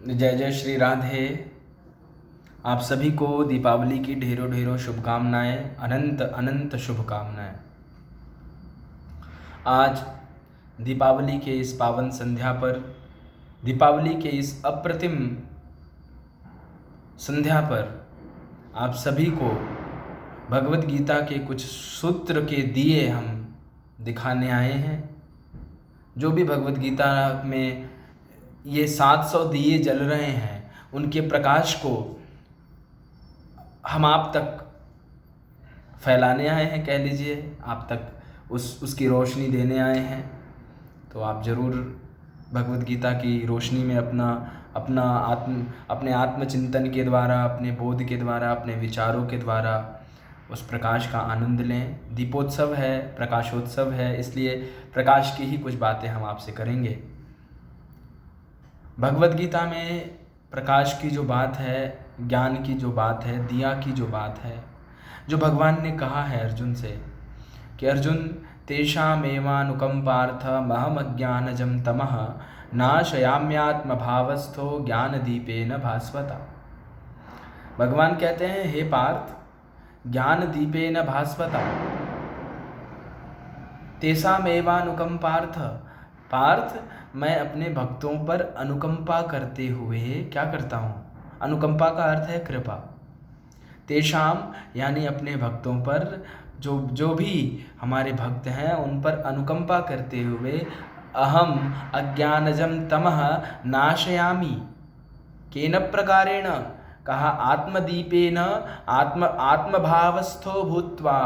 जय जय श्री राधे। आप सभी को दीपावली की ढेरों ढेरों शुभकामनाएं, अनंत अनंत शुभकामनाएं। आज दीपावली के इस पावन संध्या पर, दीपावली के इस अप्रतिम संध्या पर आप सभी को भगवत गीता के कुछ सूत्र के दिए हम दिखाने आए हैं। जो भी भगवत गीता में ये 700 दिए जल रहे हैं, उनके प्रकाश को हम आप तक फैलाने आए हैं, कह लीजिए आप तक उसकी रोशनी देने आए हैं। तो आप ज़रूर भगवत गीता की रोशनी में अपने आत्मचिंतन के द्वारा, अपने बोध के द्वारा, अपने विचारों के द्वारा उस प्रकाश का आनंद लें। दीपोत्सव है, प्रकाशोत्सव है, इसलिए प्रकाश की ही कुछ बातें हम आपसे करेंगे। भगवत गीता में प्रकाश की जो बात है, ज्ञान की जो बात है, दिया की जो बात है, जो भगवान ने कहा है अर्जुन से कि अर्जुन तेषामेवानुकंपार्थ महमज्ञानजं तमः नाशयाम्यात्म भावस्थो ज्ञान दीपेन भास्वता। भगवान कहते हैं, हे पार्थ, ज्ञान दीपेन भास्वता तेषामेवानुकंपार्थ। पार्थ, मैं अपने भक्तों पर अनुकंपा करते हुए क्या करता हूँ? अनुकंपा का अर्थ है कृपा। तेषाम यानी अपने भक्तों पर, जो भी हमारे भक्त हैं उन पर अनुकंपा करते हुए अहम अज्ञानजं तमः नाशयामि। केन प्रकारेण? कहा आत्मदीपेन, आत्मभावस्थो भूत्वा,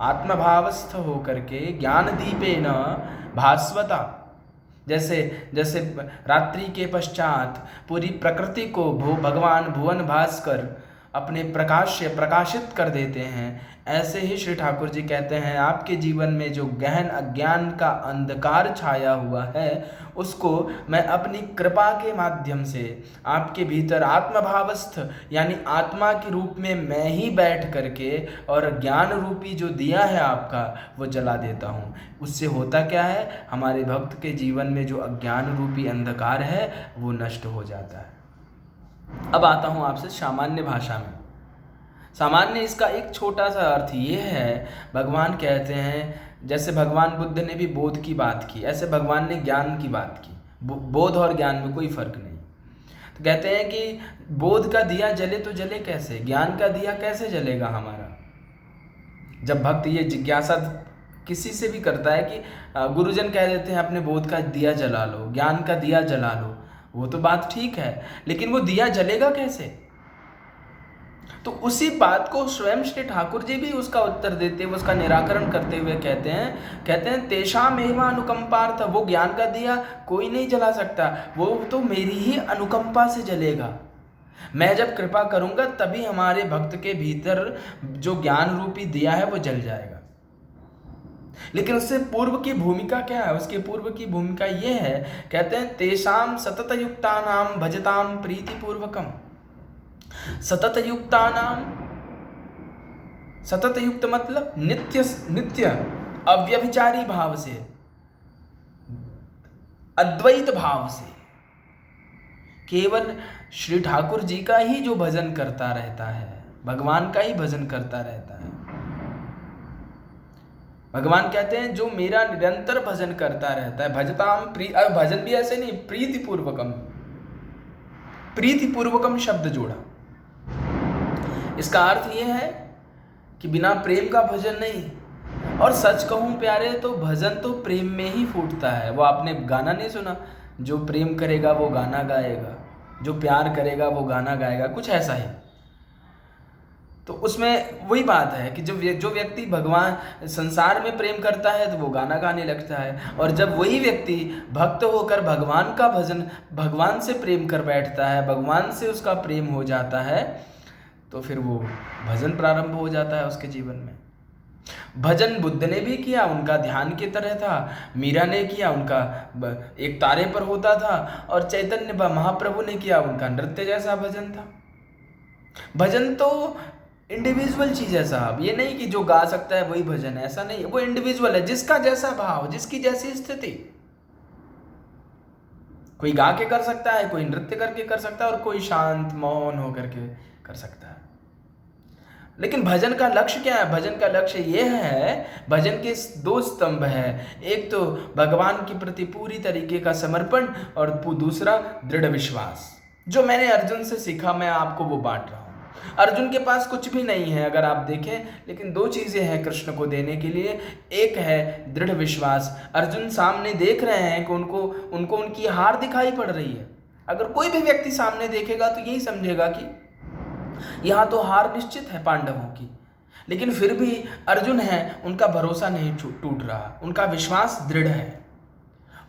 आत्मभावस्थ होकर के ज्ञान दीपेन भास्वता। जैसे रात्रि के पश्चात पूरी प्रकृति को भगवान भुवन भास्कर अपने प्रकाश से प्रकाशित कर देते हैं, ऐसे ही श्री ठाकुर जी कहते हैं आपके जीवन में जो गहन अज्ञान का अंधकार छाया हुआ है, उसको मैं अपनी कृपा के माध्यम से आपके भीतर आत्मभावस्थ यानी आत्मा के रूप में मैं ही बैठ करके और ज्ञान रूपी जो दिया है आपका वो जला देता हूँ। उससे होता क्या है? हमारे भक्त के जीवन में जो अज्ञान रूपी अंधकार है वो नष्ट हो जाता है। अब आता हूँ आपसे सामान्य भाषा में। सामान्य इसका एक छोटा सा अर्थ ये है, भगवान कहते हैं, जैसे भगवान बुद्ध ने भी बोध की बात की, ऐसे भगवान ने ज्ञान की बात की। बोध और ज्ञान में कोई फर्क नहीं। तो कहते हैं कि बोध का दिया जले तो जले कैसे? ज्ञान का दिया कैसे जलेगा हमारा? जब भक्त ये जिज्ञासा किसी से भी करता है कि गुरुजन कह देते हैं अपने बोध का दिया जला लो, ज्ञान का दिया जला लो, वो तो बात ठीक है, लेकिन वो दिया जलेगा कैसे? तो उसी बात को स्वयं श्री ठाकुर जी भी उसका उत्तर देते हुए, उसका निराकरण करते हुए कहते हैं तेषामेवा अनुकंपार्थ। वो ज्ञान का दिया कोई नहीं जला सकता, वो तो मेरी ही अनुकंपा से जलेगा। मैं जब कृपा करूंगा तभी हमारे भक्त के भीतर जो ज्ञान रूपी दिया है वो जल जाएगा। लेकिन उससे पूर्व की भूमिका क्या है? उसके पूर्व की भूमिका ये है, कहते हैं तेषाम सतत युक्तानाम भजताम प्रीतिपूर्वकम। सतत युक्तानाम, सतत युक्त मतलब नित्य नित्य अव्यभिचारी भाव से, अद्वैत भाव से, केवल श्री ठाकुर जी का ही जो भजन करता रहता है, भगवान का ही भजन करता रहता है। भगवान कहते हैं जो मेरा निरंतर भजन करता रहता है, भजताम भजन भी ऐसे नहीं, प्रीतिपूर्वकम, प्रीतिपूर्वकम शब्द जोड़ा। इसका अर्थ ये है कि बिना प्रेम का भजन नहीं। और सच कहूं प्यारे, तो भजन तो प्रेम में ही फूटता है। वो आपने गाना नहीं सुना, जो प्रेम करेगा वो गाना गाएगा, जो प्यार करेगा वो गाना गाएगा, कुछ ऐसा ही। तो उसमें वही बात है कि जो व्यक्ति भगवान संसार में प्रेम करता है तो वो गाना गाने लगता है, और जब वही व्यक्ति भक्त होकर भगवान का भजन, भगवान से प्रेम कर बैठता है, भगवान से उसका प्रेम हो जाता है, तो फिर वो भजन प्रारंभ हो जाता है उसके जीवन में। भजन बुद्ध ने भी किया, उनका ध्यान की तरह था। मीरा ने किया, उनका एक तारे पर होता था। और चैतन्य महाप्रभु ने किया, उनका नृत्य जैसा भजन था। भजन तो इंडिविजुअल चीज है साहब, ये नहीं कि जो गा सकता है वही भजन है, ऐसा नहीं है। वो इंडिविजुअल है, जिसका जैसा भाव, जिसकी जैसी स्थिति। कोई गा के कर सकता है, कोई नृत्य करके कर सकता है और कोई शांत मौन होकर के कर सकता है। लेकिन भजन का लक्ष्य क्या है? भजन का लक्ष्य ये है, भजन के दो स्तंभ है, एक तो भगवान के प्रति पूरी तरीके का समर्पण और दूसरा दृढ़ विश्वास। जो मैंने अर्जुन से सीखा मैं आपको वो बांट रहा हूँ। अर्जुन के पास कुछ भी नहीं है अगर आप देखें, लेकिन दो चीजें हैं कृष्ण को देने के लिए। एक है दृढ़ विश्वास। अर्जुन सामने देख रहे हैं कि उनको उनकी हार दिखाई पड़ रही है। अगर कोई भी व्यक्ति सामने देखेगा तो यही समझेगा कि यहाँ तो हार निश्चित है पांडवों की, लेकिन फिर भी अर्जुन है, उनका भरोसा नहीं टूट रहा, उनका विश्वास दृढ़ है।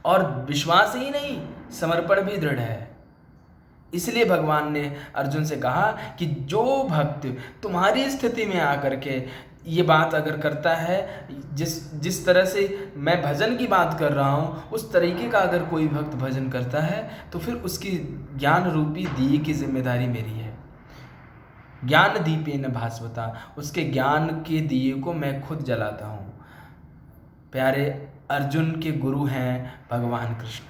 और विश्वास ही नहीं, समर्पण भी दृढ़ है। इसलिए भगवान ने अर्जुन से कहा कि जो भक्त तुम्हारी स्थिति में आकर के ये बात अगर करता है, जिस तरह से मैं भजन की बात कर रहा हूँ, उस तरीके का अगर कोई भक्त भजन करता है तो फिर उसकी ज्ञान रूपी दिए की जिम्मेदारी मेरी है। ज्ञान दीपेन भास्वता, उसके ज्ञान के दिए को मैं खुद जलाता हूँ। प्यारे, अर्जुन के गुरु हैं भगवान कृष्ण।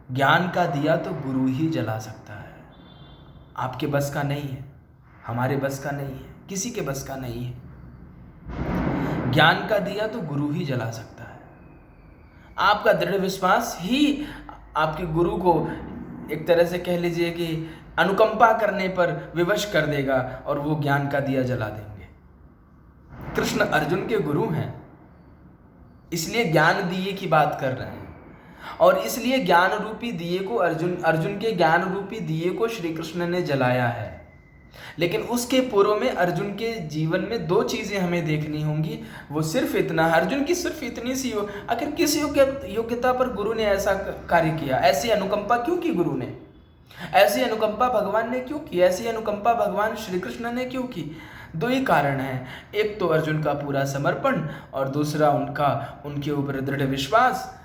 ज्ञान का दिया तो गुरु ही जला सकता है, आपके बस का नहीं है, हमारे बस का नहीं है, किसी के बस का नहीं है। ज्ञान का दिया तो गुरु ही जला सकता है। आपका दृढ़ विश्वास ही आपके गुरु को एक तरह से कह लीजिए कि अनुकंपा करने पर विवश कर देगा और वो ज्ञान का दिया जला देंगे। कृष्ण अर्जुन के गुरु हैं, इसलिए ज्ञान दिए की बात कर रहे हैं। और इसलिए ज्ञान रूपी दिए को अर्जुन के ज्ञान रूपी दिए को श्री कृष्ण ने जलाया है। लेकिन उसके पूर्व में अर्जुन के जीवन में दो चीजें हमें देखनी होंगी। वो सिर्फ इतना, अर्जुन की सिर्फ इतनी सी आखिर किस योग्यता पर गुरु ने ऐसा कार्य किया? ऐसी अनुकंपा क्यों की गुरु ने? ऐसी अनुकंपा भगवान ने क्यों की? ऐसी अनुकंपा भगवान श्री कृष्ण ने क्यों की? दो ही कारण हैं, एक तो अर्जुन का पूरा समर्पण और दूसरा उनके ऊपर दृढ़ विश्वास।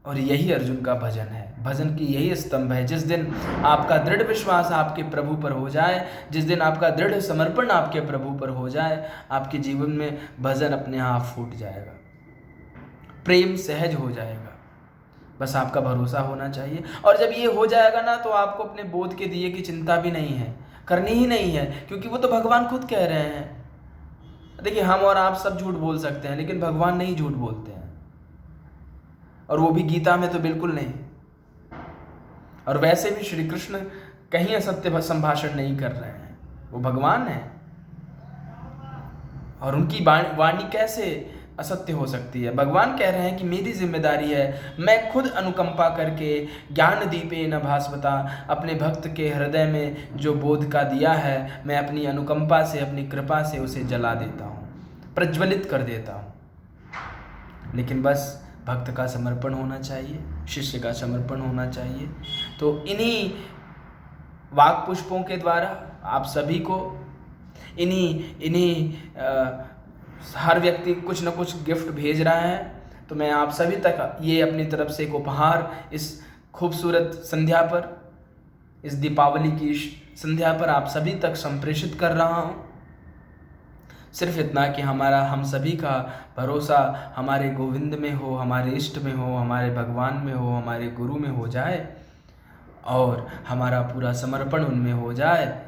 और यही अर्जुन का भजन है, भजन की यही स्तंभ है। जिस दिन आपका दृढ़ विश्वास आपके प्रभु पर हो जाए, जिस दिन आपका दृढ़ समर्पण आपके प्रभु पर हो जाए, आपके जीवन में भजन अपने आप फूट जाएगा, प्रेम सहज हो जाएगा। बस आपका भरोसा होना चाहिए। और जब ये हो जाएगा ना, तो आपको अपने बोध के दिए की चिंता भी नहीं है, करनी ही नहीं है, क्योंकि वो तो भगवान खुद कह रहे हैं। देखिए, हम और आप सब झूठ बोल सकते हैं, लेकिन भगवान नहीं झूठ बोलते हैं, और वो भी गीता में तो बिल्कुल नहीं। और वैसे भी श्री कृष्ण कहीं असत्य संभाषण नहीं कर रहे हैं, वो भगवान है, और उनकी वाणी कैसे असत्य हो सकती है? भगवान कह रहे हैं कि मेरी जिम्मेदारी है, मैं खुद अनुकंपा करके ज्ञान दीपेन भास्वता, अपने भक्त के हृदय में जो बोध का दिया है, मैं अपनी अनुकंपा से, अपनी कृपा से उसे जला देता हूँ, प्रज्वलित कर देता हूँ। लेकिन बस भक्त का समर्पण होना चाहिए, शिष्य का समर्पण होना चाहिए। तो इन्हीं वाक पुष्पों के द्वारा आप सभी को इन्हीं हर व्यक्ति कुछ न कुछ गिफ्ट भेज रहा है। तो मैं आप सभी तक ये अपनी तरफ से एक उपहार इस खूबसूरत संध्या पर, इस दीपावली की संध्या पर आप सभी तक संप्रेषित कर रहा हूँ। सिर्फ इतना कि हम सभी का भरोसा हमारे गोविंद में हो, हमारे इष्ट में हो, हमारे भगवान में हो, हमारे गुरु में हो जाए, और हमारा पूरा समर्पण उनमें हो जाए,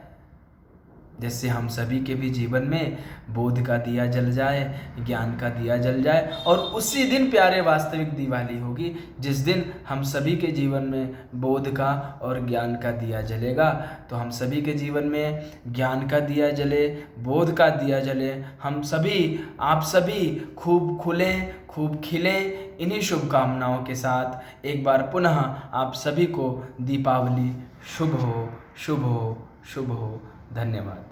जिससे हम सभी के भी जीवन में बोध का दिया जल जाए, ज्ञान का दिया जल जाए। और उसी दिन प्यारे वास्तविक दिवाली होगी, जिस दिन हम सभी के जीवन में बोध का और ज्ञान का दिया जलेगा। तो हम सभी के जीवन में ज्ञान का दिया जले, बोध का दिया जले, हम सभी, आप सभी खूब खुलें, खूब खिलें। इन्हीं शुभकामनाओं के साथ एक बार पुनः आप सभी को दीपावली शुभ हो, शुभ हो, शुभ हो। धन्यवाद।